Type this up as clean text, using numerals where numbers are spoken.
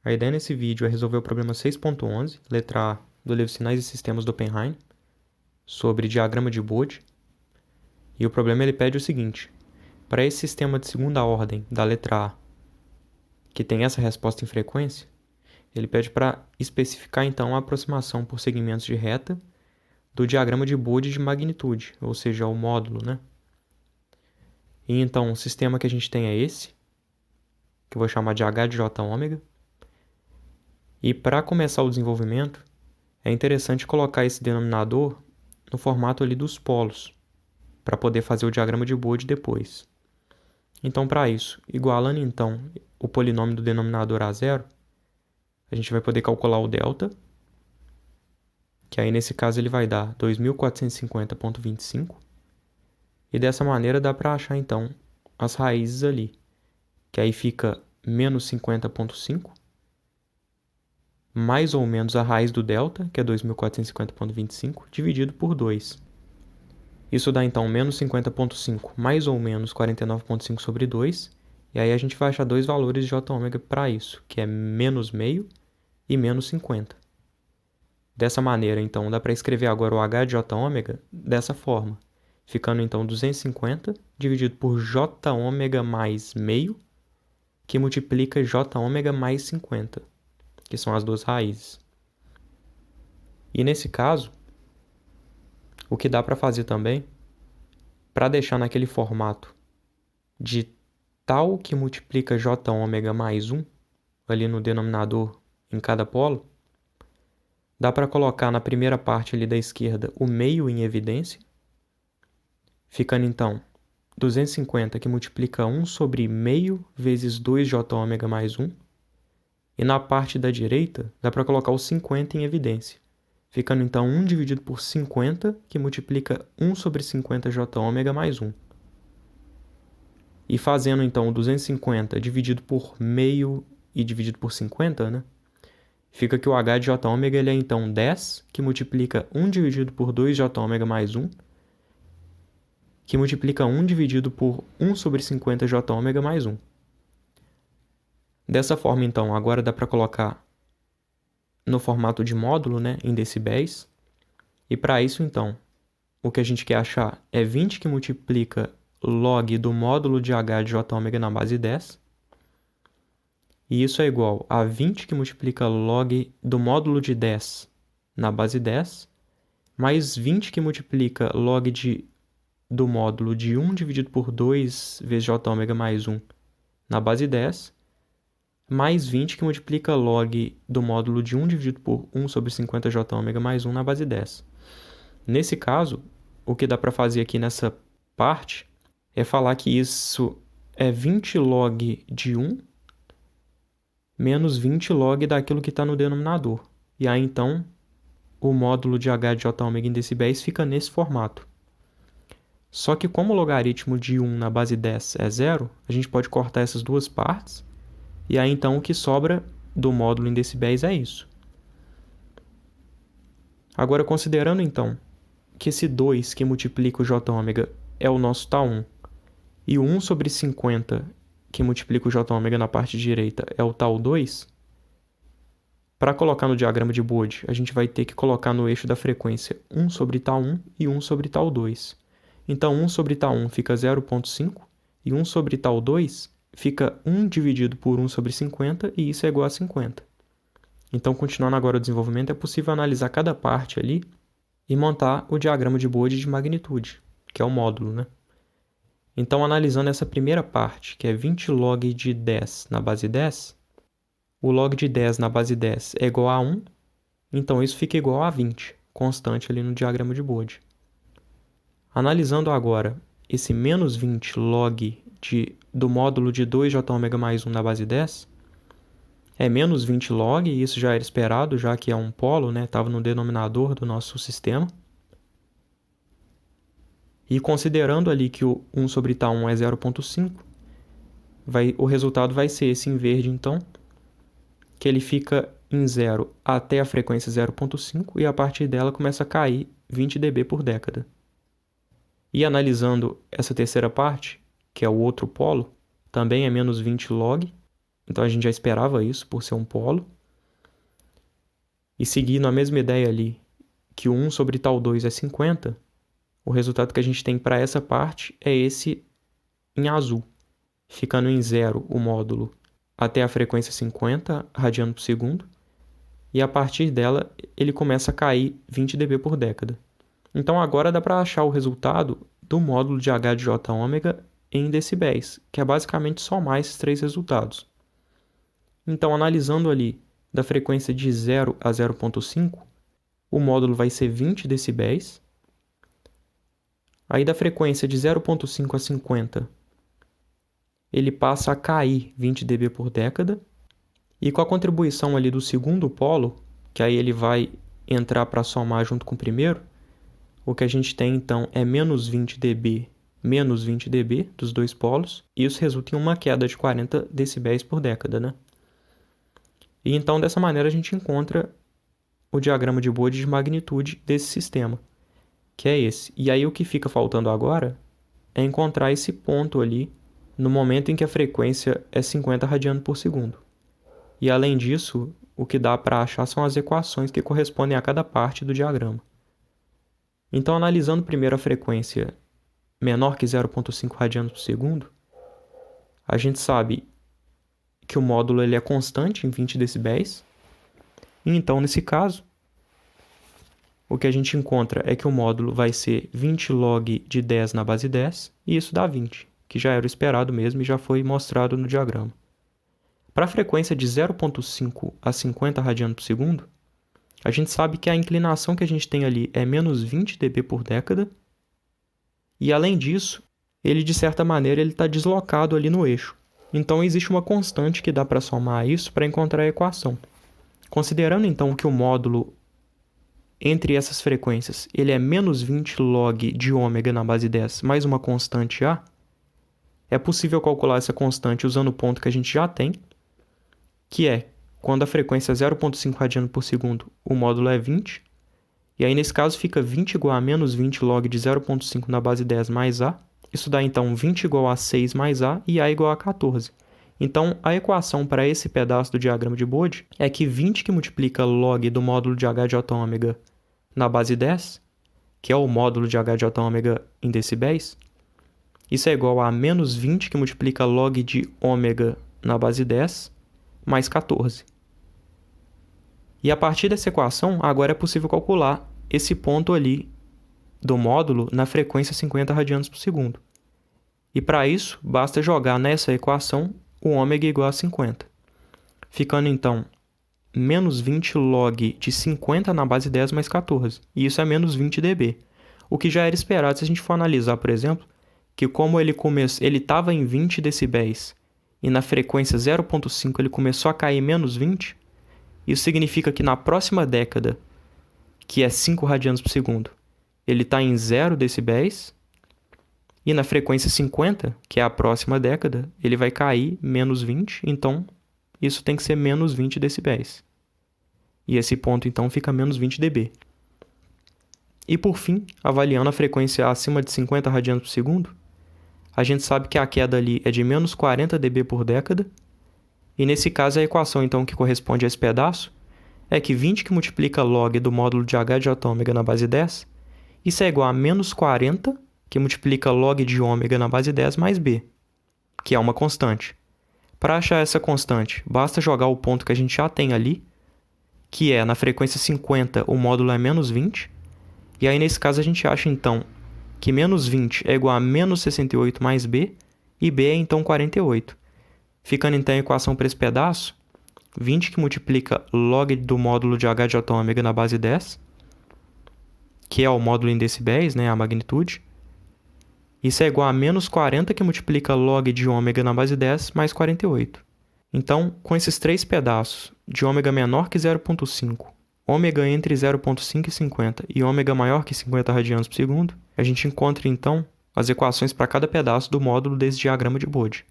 A ideia nesse vídeo é resolver o problema 6.11, letra A, do livro Sinais e Sistemas do Oppenheim, sobre diagrama de Bode. E o problema ele pede o seguinte: para esse sistema de segunda ordem da letra A, que tem essa resposta em frequência, ele pede para especificar então a aproximação por segmentos de reta do diagrama de Bode de magnitude, ou seja, o módulo, né? E então o sistema que a gente tem é esse, que eu vou chamar de H de J ômega. E para começar o desenvolvimento, é interessante colocar esse denominador no formato ali dos polos, para poder fazer o diagrama de Bode depois. Então, para isso, igualando então o polinômio do denominador a zero, a gente vai poder calcular o delta, que aí nesse caso ele vai dar 2450,25. E dessa maneira dá para achar então as raízes ali, que aí fica menos 50,5, mais ou menos a raiz do delta, que é 2450,25, dividido por 2. Isso dá então menos 50,5 mais ou menos 49,5 sobre 2. E aí a gente vai achar dois valores de J ômega para isso, que é menos meio e menos 50. Dessa maneira, então, dá para escrever agora o H de J ômega dessa forma, ficando então 250 dividido por J ômega mais meio, que multiplica J ômega mais 50, que são as duas raízes. E nesse caso, o que dá para fazer também, para deixar naquele formato de tal que multiplica J ômega mais 1, ali no denominador em cada polo, dá para colocar na primeira parte ali da esquerda o meio em evidência, ficando então 250 que multiplica 1 sobre meio vezes 2J ômega mais 1. E na parte da direita, dá para colocar o 50 em evidência, ficando então 1 dividido por 50, que multiplica 1 sobre 50J ômega mais 1. E fazendo então o 250 dividido por meio e dividido por 50, né? Fica que o H de J ômega ele é então 10, que multiplica 1 dividido por 2J ômega mais 1, que multiplica 1 dividido por 1 sobre 50J ômega mais 1. Dessa forma, então, agora dá para colocar no formato de módulo, né, em decibéis. E para isso, então, o que a gente quer achar é 20 que multiplica log do módulo de H de J ômega na base 10. E isso é igual a 20 que multiplica log do módulo de 10 na base 10, mais 20 que multiplica log do módulo de 1 dividido por 2 vezes J ômega mais 1 na base 10, mais 20 que multiplica log do módulo de 1 dividido por 1 sobre 50J ômega mais 1 na base 10. Nesse caso, o que dá para fazer aqui nessa parte é falar que isso é 20 log de 1 menos 20 log daquilo que está no denominador. E aí, então, o módulo de H de J ômega em decibéis fica nesse formato. Só que como o logaritmo de 1 na base 10 é zero, a gente pode cortar essas duas partes. E aí, então, o que sobra do módulo em decibéis é isso. Agora, considerando, então, que esse 2 que multiplica o J ômega é o nosso τ1, e o 1 sobre 50 que multiplica o J ômega na parte direita é o τ2, para colocar no diagrama de Bode, a gente vai ter que colocar no eixo da frequência 1 sobre τ1 e 1 sobre τ2. Então, 1 sobre τ1 fica 0,5 e 1 sobre τ2 fica 1 dividido por 1 sobre 50 e isso é igual a 50. Então, continuando agora o desenvolvimento, é possível analisar cada parte ali e montar o diagrama de Bode de magnitude, que é o módulo, né? Então, analisando essa primeira parte, que é 20 log de 10 na base 10, o log de 10 na base 10 é igual a 1, então isso fica igual a 20, constante ali no diagrama de Bode. Analisando agora esse menos 20 log do módulo de 2J ômega mais 1 na base 10, é menos 20 log, e isso já era esperado, já que é um polo, né? Estava no denominador do nosso sistema. E considerando ali que o 1 sobre τ1 é 0,5, o resultado vai ser esse em verde, então, que ele fica em 0 até a frequência 0,5 e a partir dela começa a cair 20 dB por década. E analisando essa terceira parte, que é o outro polo, também é menos 20 log, Então a gente já esperava isso por ser um polo. E seguindo a mesma ideia ali, que o 1 sobre tal 2 é 50, o resultado que a gente tem para essa parte é esse em azul, ficando em 0 o módulo até a frequência 50 radiano por segundo, e a partir dela ele começa a cair 20 dB por década. Então agora dá para achar o resultado do módulo de H de J ômega em decibéis, que é basicamente somar esses três resultados. Então, analisando ali da frequência de 0 a 0,5, o módulo vai ser 20 decibéis. Aí da frequência de 0,5 a 50, ele passa a cair 20 dB por década. E com a contribuição ali do segundo polo, que aí ele vai entrar para somar junto com o primeiro, o que a gente tem então é menos 20 dB dos dois polos, e isso resulta em uma queda de 40 decibéis por década, né? E então dessa maneira a gente encontra o diagrama de Bode de magnitude desse sistema, que é esse. E aí o que fica faltando agora é encontrar esse ponto ali no momento em que a frequência é 50 radiano por segundo. E além disso, o que dá para achar são as equações que correspondem a cada parte do diagrama. Então, analisando primeiro a frequência menor que 0,5 radianos por segundo, a gente sabe que o módulo ele é constante em 20 decibéis. E então, nesse caso, o que a gente encontra é que o módulo vai ser 20 log de 10 na base 10, e isso dá 20, que já era o esperado mesmo e já foi mostrado no diagrama. Para a frequência de 0,5 a 50 radiano por segundo, a gente sabe que a inclinação que a gente tem ali é menos 20 dB por década, e além disso, ele de certa maneira está deslocado ali no eixo. Então existe uma constante que dá para somar isso para encontrar a equação. Considerando então que o módulo entre essas frequências ele é menos 20 log de ômega na base 10 mais uma constante A, é possível calcular essa constante usando o ponto que a gente já tem, que é quando a frequência é 0,5 radiano por segundo, o módulo é 20, e aí nesse caso fica 20 igual a menos 20 log de 0,5 na base 10 mais A. Isso dá então 20 igual a 6 mais A e A igual a 14. Então, a equação para esse pedaço do diagrama de Bode é que 20 que multiplica log do módulo de H de J ômega na base 10, que é o módulo de H de J ômega em decibéis, isso é igual a menos 20 que multiplica log de ômega na base 10 mais 14. E a partir dessa equação, agora é possível calcular esse ponto ali do módulo na frequência 50 radianos por segundo. E para isso, basta jogar nessa equação o ômega igual a 50. Ficando então menos 20 log de 50 na base 10 mais 14. E isso é menos 20 dB. O que já era esperado se a gente for analisar, por exemplo, que como ele estava em 20 decibéis e na frequência 0,5 ele começou a cair menos 20, isso significa que na próxima década, que é 5 radianos por segundo, ele está em 0 decibéis, e na frequência 50, que é a próxima década, ele vai cair menos 20, então isso tem que ser menos 20 decibéis. E esse ponto então fica menos 20 dB. E por fim, avaliando a frequência acima de 50 radianos por segundo, a gente sabe que a queda ali é de menos 40 dB por década, e nesse caso a equação então que corresponde a esse pedaço é que 20 que multiplica log do módulo de H de J ômega na base 10, isso é igual a menos 40 que multiplica log de ômega na base 10 mais B, que é uma constante. Para achar essa constante, basta jogar o ponto que a gente já tem ali, que é na frequência 50 o módulo é menos 20, e aí nesse caso a gente acha então que menos 20 é igual a menos 68 mais B, e B é então 48. Ficando então a equação para esse pedaço, 20 que multiplica log do módulo de H de J ômega na base 10, que é o módulo em decibéis, né, a magnitude. Isso é igual a menos 40 que multiplica log de ômega na base 10 mais 48. Então, com esses três pedaços, de ômega menor que 0,5, ômega entre 0,5 e 50 e ômega maior que 50 radianos por segundo, a gente encontra então as equações para cada pedaço do módulo desse diagrama de Bode.